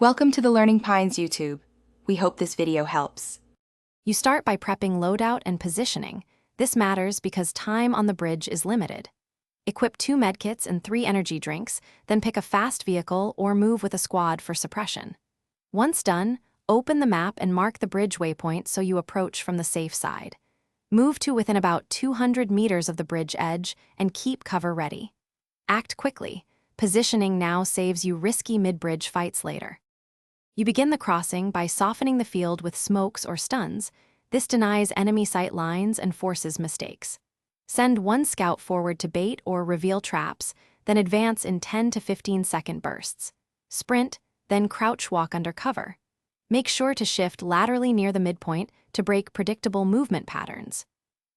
Welcome to the Learning Pines YouTube. We hope this video helps. You start by prepping loadout and positioning. This matters because time on the bridge is limited. Equip 2 medkits and 3 energy drinks, then pick a fast vehicle or move with a squad for suppression. Once done, open the map and mark the bridge waypoint so you approach from the safe side. Move to within about 200 meters of the bridge edge and keep cover ready. Act quickly. Positioning now saves you risky mid-bridge fights later. You begin the crossing by softening the field with smokes or stuns. This denies enemy sight lines and forces mistakes. Send 1 scout forward to bait or reveal traps, then advance in 10 to 15-second bursts. Sprint, then crouch walk under cover. Make sure to shift laterally near the midpoint to break predictable movement patterns.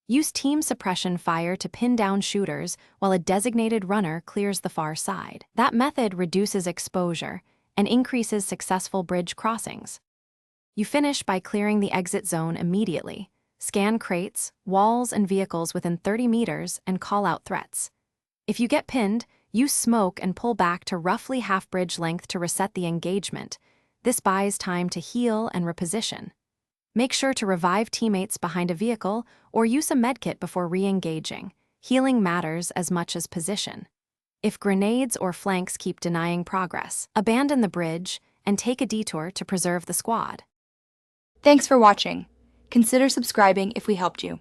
Use team suppression fire to pin down shooters while a designated runner clears the far side. That method reduces exposure and increases successful bridge crossings. You finish by clearing the exit zone immediately. Scan crates, walls, and vehicles within 30 meters and call out threats. If you get pinned, use smoke and pull back to roughly half bridge length to reset the engagement. This buys time to heal and reposition. Make sure to revive teammates behind a vehicle or use a medkit before re-engaging. Healing matters as much as position. If grenades or flanks keep denying progress, abandon the bridge and take a detour to preserve the squad. Thanks for watching. Consider subscribing if we helped you.